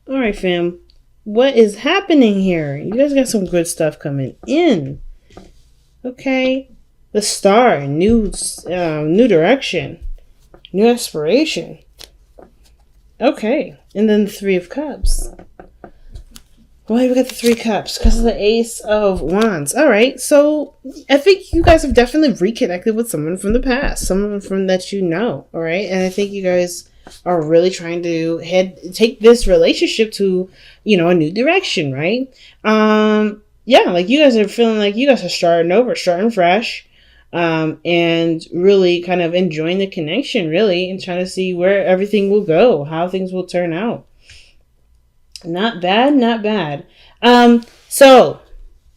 All right, fam. What is happening here? You guys got some good stuff coming in. Okay. The star, new direction, new aspiration. Okay. And then the Three of Cups. Why we got the Three Cups? Because of the Ace of Wands. All right. So I think you guys have definitely reconnected with someone from the past, someone from that you know. All right. And I think you guys are really trying to take this relationship to, a new direction, right? Yeah, like you guys are feeling like you guys are starting over, starting fresh, and really kind of enjoying the connection, really, and trying to see where everything will go, how things will turn out. Not bad, not bad. So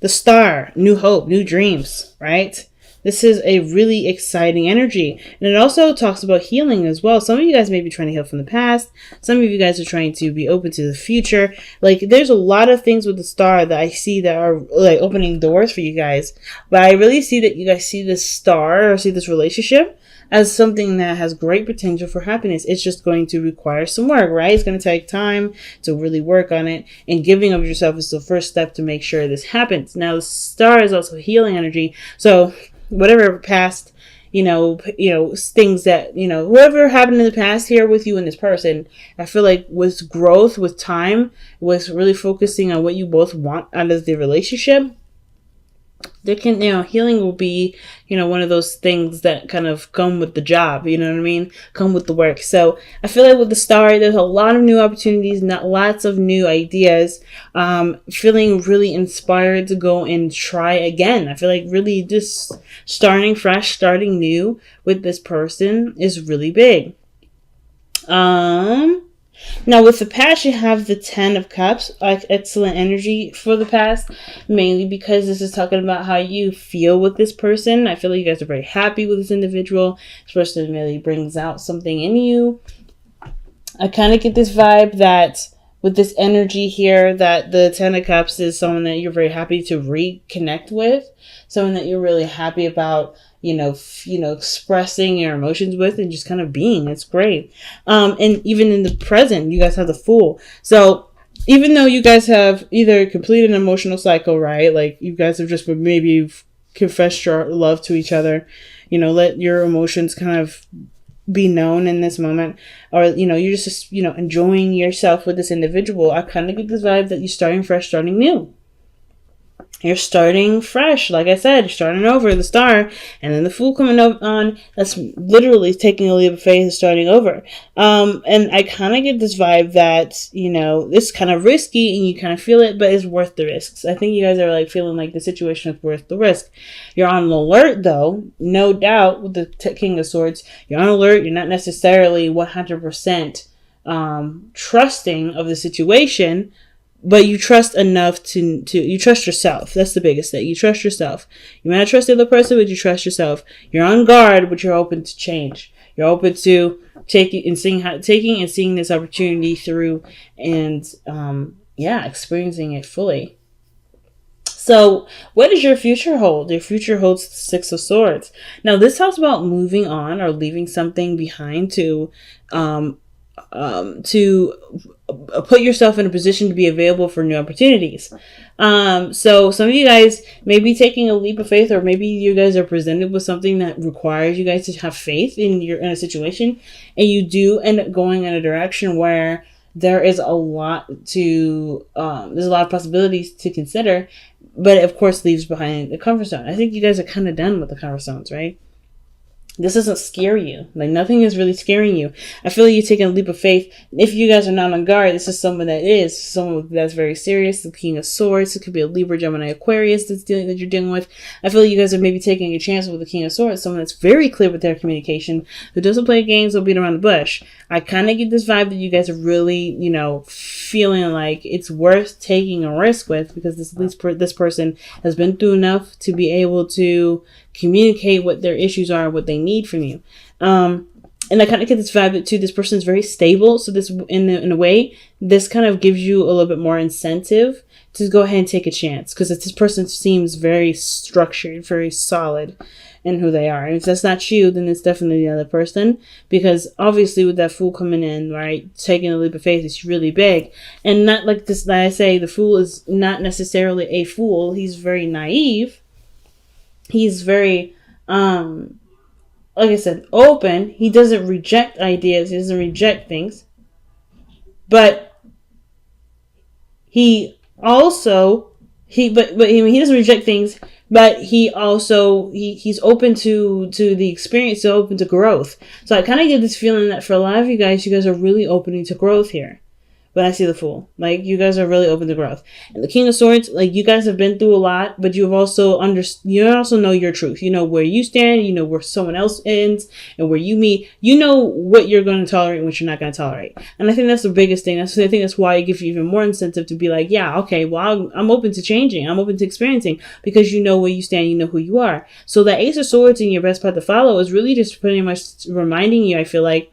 the star, new hope, new dreams, right? This is a really exciting energy. And it also talks about healing as well. Some of you guys may be trying to heal from the past. Some of you guys are trying to be open to the future. Like, there's a lot of things with the star that I see that are like opening doors for you guys. But I really see that you guys see this star or see this relationship as something that has great potential for happiness. It's just going to require some work, right? It's going to take time to really work on it, and giving of yourself is the first step to make sure this happens. Now, the star is also healing energy. So whatever past, things that, whatever happened in the past here with you and this person, I feel like with growth, with time, with really focusing on what you both want out of the relationship, there can, healing will be, one of those things that kind of come with the job, you know what I mean? Come with the work. So I feel like with the star, there's a lot of new opportunities, not lots of new ideas, feeling really inspired to go and try again. I feel like really just starting fresh, starting new with this person is really big. Now, with the past, you have the 10 of Cups, like excellent energy for the past, mainly because this is talking about how you feel with this person. I feel like you guys are very happy with this individual. This person really brings out something in you. I kind of get this vibe that with this energy here, that the 10 of Cups is someone that you're very happy to reconnect with, someone that you're really happy about, expressing your emotions with and just kind of being. It's great. And even in the present, you guys have the Fool. So even though you guys have either completed an emotional cycle, right? Like you guys have just maybe confessed your love to each other, let your emotions kind of be known in this moment, or you're just enjoying yourself with this individual. I kind of get this vibe that you're starting fresh, starting new. You're starting fresh. Like I said, you're starting over, the star, and then the Fool coming up on. That's literally taking a leap of faith and starting over. And I kind of get this vibe that, it's kind of risky and you kind of feel it, but it's worth the risks. I think you guys are like feeling like the situation is worth the risk. You're on alert though, no doubt, with the King of Swords. You're on alert. You're not necessarily 100% trusting of the situation, but you trust enough to you trust yourself. That's the biggest thing. You trust yourself. You may not trust the other person, but you trust yourself. You're on guard, but you're open to change. You're open to taking and seeing this opportunity through, and experiencing it fully. So what does your future hold? Your future holds the Six of Swords. Now this talks about moving on or leaving something behind to put yourself in a position to be available for new opportunities. So some of you guys may be taking a leap of faith, or maybe you guys are presented with something that requires you guys to have faith in a situation, and you do end up going in a direction where there is a lot there's a lot of possibilities to consider, but it of course leaves behind the comfort zone. I think you guys are kind of done with the comfort zones, right? This doesn't scare you. Like, nothing is really scaring you. I feel like you're taking a leap of faith. If you guys are not on guard, this is someone that's very serious. The King of Swords. It could be a Libra, Gemini, Aquarius that you're dealing with. I feel like you guys are maybe taking a chance with the King of Swords. Someone that's very clear with their communication, who doesn't play games or beat around the bush. I kind of get this vibe that you guys are really, feeling like it's worth taking a risk with, because this person has been through enough to be able to communicate what their issues are, what they need from you. And I kind of get this vibe that too, this person is very stable. So this, in a way, this kind of gives you a little bit more incentive to go ahead and take a chance, because this person seems very structured, very solid. and who they are. And if that's not you, then it's definitely the other person, because obviously with that Fool coming in, right, taking a leap of faith is really big. And not like this, like I say, the Fool is not necessarily a fool. He's very naive. He's very, like I said, open. He doesn't reject ideas. He doesn't reject things. But he also, he doesn't reject things, but he's open to the experience, so open to growth. So I kind of get this feeling that for a lot of you guys are really opening to growth here. When I see the Fool, like, you guys are really open to growth. And the King of Swords, like, you guys have been through a lot, but you also know your truth. You know where you stand, you know where someone else ends, and where you meet. You know what you're going to tolerate and what you're not going to tolerate. And I think that's the biggest thing. I think that's why it gives you even more incentive to be like, yeah, okay, well, I'm open to changing. I'm open to experiencing, because you know where you stand, you know who you are. So the Ace of Swords in your best path to follow is really just pretty much reminding you, I feel like,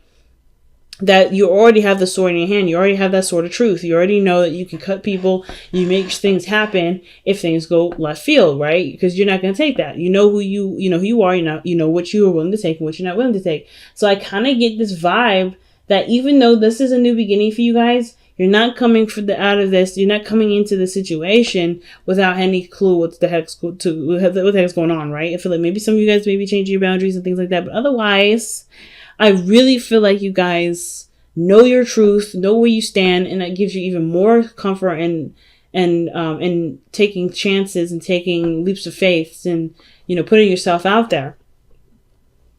that you already have the sword in your hand. You already have that sword of truth. You already know that you can cut people. You make things happen if things go left field, right? Because you're not going to take that. You know who you are. You know what you are willing to take and what you're not willing to take. So I kind of get this vibe that even though this is a new beginning for you guys, you're not coming out of this. You're not coming into the situation without any clue what the heck's going on, right? I feel like maybe some of you guys may be changing your boundaries and things like that, but otherwise, I really feel like you guys know your truth, know where you stand, and that gives you even more comfort and taking chances and taking leaps of faith and, putting yourself out there.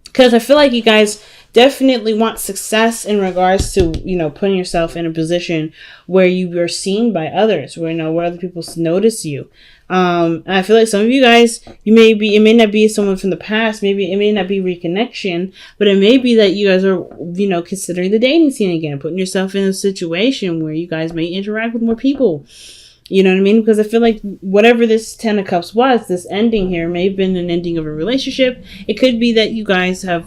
Because I feel like you guys definitely want success in regards to, putting yourself in a position where you are seen by others, where other people notice you. I feel like some of you guys, it may not be someone from the past, maybe it may not be reconnection, but it may be that you guys are, considering the dating scene again, putting yourself in a situation where you guys may interact with more people. You know what I mean? Because I feel like whatever this 10 of Cups was, this ending here may have been an ending of a relationship. It could be that you guys have,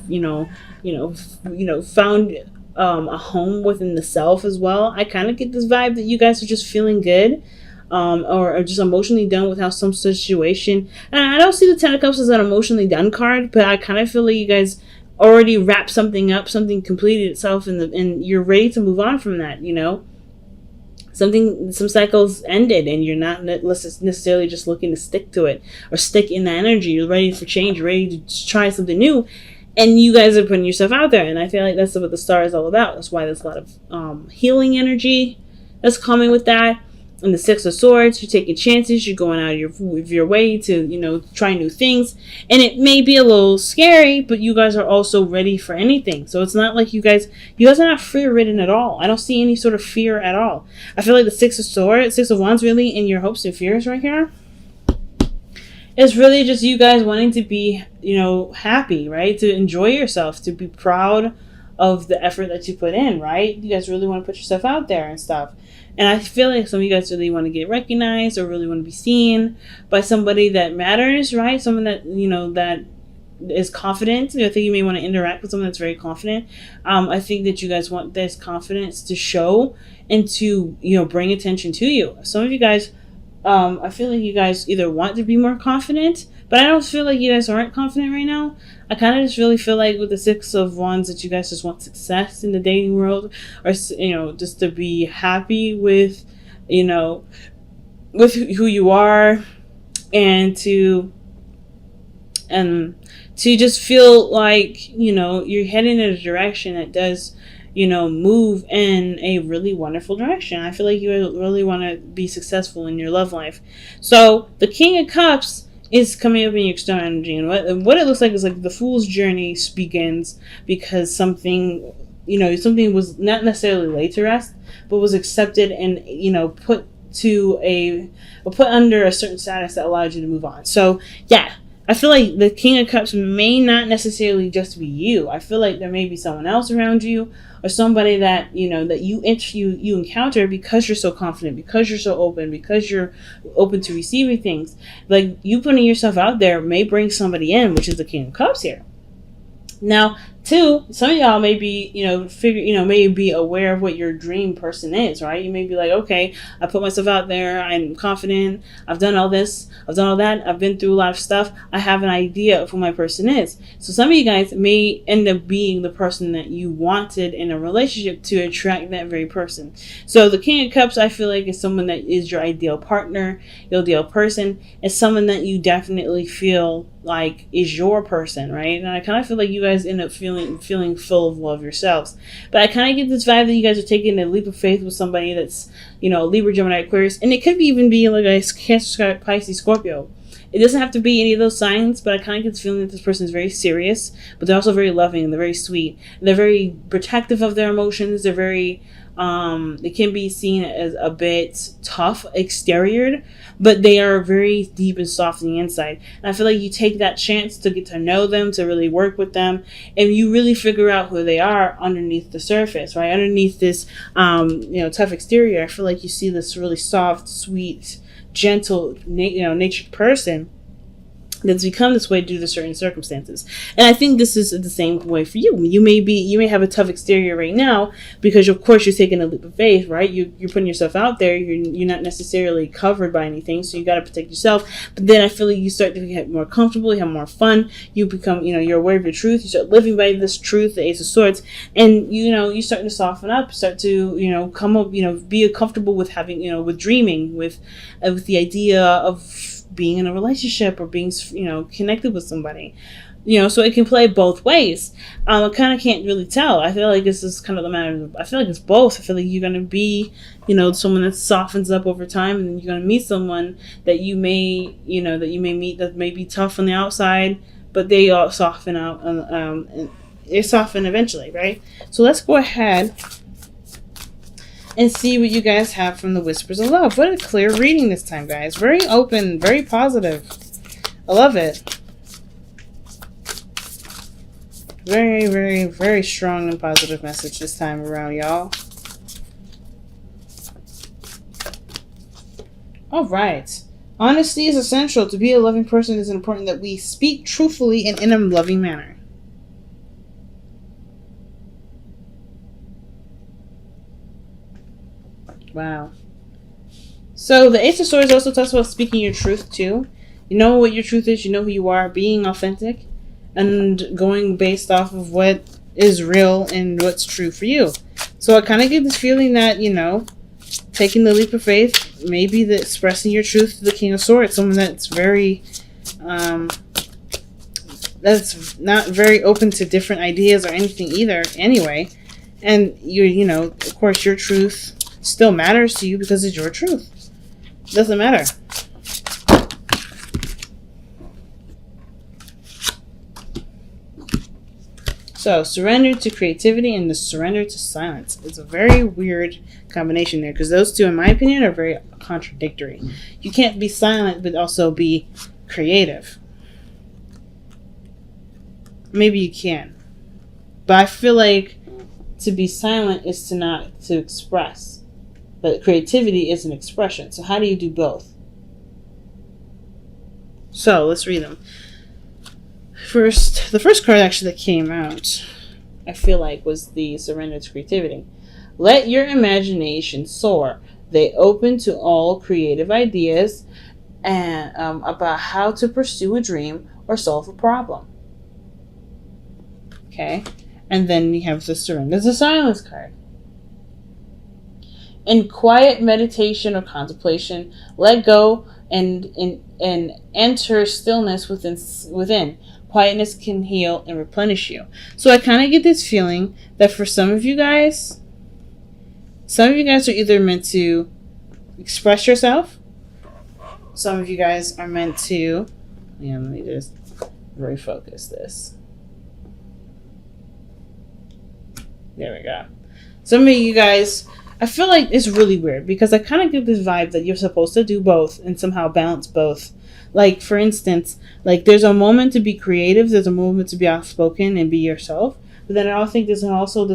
found a home within the self as well. I kind of get this vibe that you guys are just feeling good. Or just emotionally done with how some situation. And I don't see the 10 of Cups as an emotionally done card, but I kind of feel like you guys already wrapped something up, something completed itself, and you're ready to move on from that. Some cycles ended, and you're not necessarily just looking to stick to it or stick in the energy. You're ready for change, you're ready to try something new, and you guys are putting yourself out there. And I feel like that's what the star is all about. That's why there's a lot of healing energy that's coming with that. And the Six of Swords, you're taking chances, you're going out of your way to, try new things. And it may be a little scary, but you guys are also ready for anything. So it's not like you guys are not fear-ridden at all. I don't see any sort of fear at all. I feel like the Six of Wands really in your hopes and fears right here. It's really just you guys wanting to be, happy, right? To enjoy yourself, to be proud of the effort that you put in, right? You guys really want to put yourself out there and stuff. And I feel like some of you guys really want to get recognized or really want to be seen by somebody that matters, right? Someone that, that is confident. I think you may want to interact with someone that's very confident. I think that you guys want this confidence to show and to, bring attention to you. Some of you guys, I feel like you guys either want to be more confident, but I don't feel like you guys aren't confident right now. I kind of just really feel like with the Six of Wands that you guys just want success in the dating world, or, just to be happy with, with who you are, and to just feel like, you're heading in a direction that does, move in a really wonderful direction. I feel like you really want to be successful in your love life. So the King of Cups is coming up in your external energy, and what it looks like is like the Fool's journey begins because something was not necessarily laid to rest, but was accepted and put under a certain status that allowed you to move on. So yeah, I feel like the King of Cups may not necessarily just be you. I feel like there may be someone else around you, or somebody that that you encounter because you're so confident, because you're so open, because you're open to receiving things. Like, you putting yourself out there may bring somebody in, which is the King of Cups here. Now, Two, some of y'all may be, may be aware of what your dream person is, right? You may be like, okay, I put myself out there, I'm confident, I've done all this, I've done all that, I've been through a lot of stuff, I have an idea of who my person is. So some of you guys may end up being the person that you wanted in a relationship to attract that very person. So the King of Cups, I feel like, is someone that is your ideal partner, your ideal person. It's someone that you definitely feel like is your person, right? And I kind of feel like you guys end up feeling full of love yourselves. But I kind of get this vibe that you guys are taking a leap of faith with somebody that's, Libra, Gemini, Aquarius, and it could even be like a Cancer, Pisces, Scorpio. It doesn't have to be any of those signs, but I kind of get this feeling that this person is very serious, but they're also very loving and they're very sweet. And they're very protective of their emotions. They're very, they can be seen as a bit tough exterior, but they are very deep and soft on the inside. And I feel like you take that chance to get to know them, to really work with them, and you really figure out who they are underneath the surface, right? Underneath this, tough exterior, I feel like you see this really soft, sweet, gentle, natured person that's become this way due to certain circumstances. And I think this is the same way for you. You may have a tough exterior right now because of course you're taking a leap of faith, right? You're putting yourself out there. You're not necessarily covered by anything, so you got to protect yourself. But then I feel like you start to get more comfortable, you have more fun. You become, you're aware of your truth. You start living by this truth, the Ace of Swords, and you start to soften up, start to come up, be comfortable with having, with dreaming, with the idea of being in a relationship or being connected with somebody, so it can play both ways. I kind of can't really tell. I feel like this is kind of the matter. I feel like it's both. I feel like you're going to be someone that softens up over time, and then you're going to meet someone that you may meet that may be tough on the outside, but they all soften out, and they soften eventually, right? So let's go ahead and see what you guys have from the Whispers of Love. What a clear reading this time, guys. Very open, very positive. I love it. Very, very, very strong and positive message this time around, y'all. All right. Honesty is essential. To be a loving person, it is important that we speak truthfully and in a loving manner. Wow. So the Ace of Swords also talks about speaking your truth too. You know what your truth is, you know who you are, being authentic, and going based off of what is real and what's true for you. So I kind of get this feeling that, taking the leap of faith, maybe the expressing your truth to the King of Swords, someone that's very, that's not very open to different ideas or anything either anyway. And of course your truth still matters to you because it's your truth. It doesn't matter. So, surrender to creativity and the surrender to silence. It's a very weird combination there because those two, in my opinion, are very contradictory. You can't be silent but also be creative. Maybe you can. But I feel like to be silent is to express. But creativity is an expression. So how do you do both? So let's read them. The first card actually that came out, I feel like, was the surrender to creativity. Let your imagination soar. They open to all creative ideas and about how to pursue a dream or solve a problem. Okay, and then we have the surrender to silence card. In quiet meditation or contemplation, let go and enter stillness within. Quietness can heal and replenish you. So I kind of get this feeling that for some of you guys are either meant to express yourself. Some of you guys are meant to, let me just refocus this. There we go. Some of you guys, I feel like it's really weird because I kind of get this vibe that you're supposed to do both and somehow balance both. Like, for instance, like there's a moment to be creative, there's a moment to be outspoken and be yourself. But then I also think there's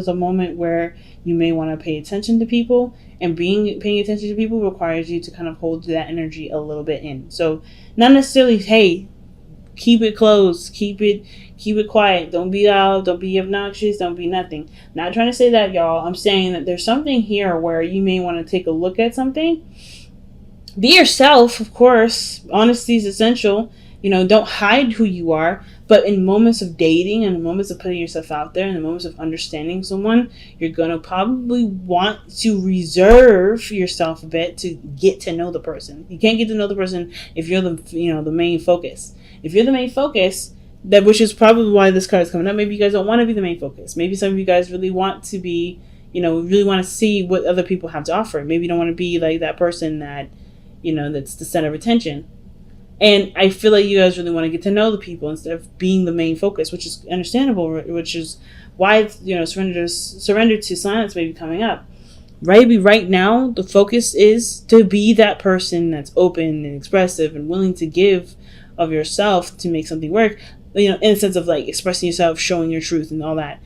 a moment where you may want to pay attention to people, and paying attention to people requires you to kind of hold that energy a little bit in. So not necessarily, hey, Keep it closed. Keep it quiet. Don't be loud. Don't be obnoxious. Don't be nothing. Not trying to say that, y'all. I'm saying that there's something here where you may want to take a look at something. Be yourself, of course. Honesty is essential. Don't hide who you are. But in moments of dating and in moments of putting yourself out there and in moments of understanding someone, you're going to probably want to reserve yourself a bit to get to know the person. You can't get to know the person if you're the main focus. If you're the main focus, which is probably why this card is coming up. Maybe you guys don't want to be the main focus. Maybe some of you guys really want to be, really want to see what other people have to offer. Maybe you don't want to be like that person that, that's the center of attention. And I feel like you guys really want to get to know the people instead of being the main focus, which is understandable, which is why, surrender to silence may be coming up. Maybe right now, the focus is to be that person that's open and expressive and willing to give of yourself to make something work, in a sense of like expressing yourself, showing your truth and all that.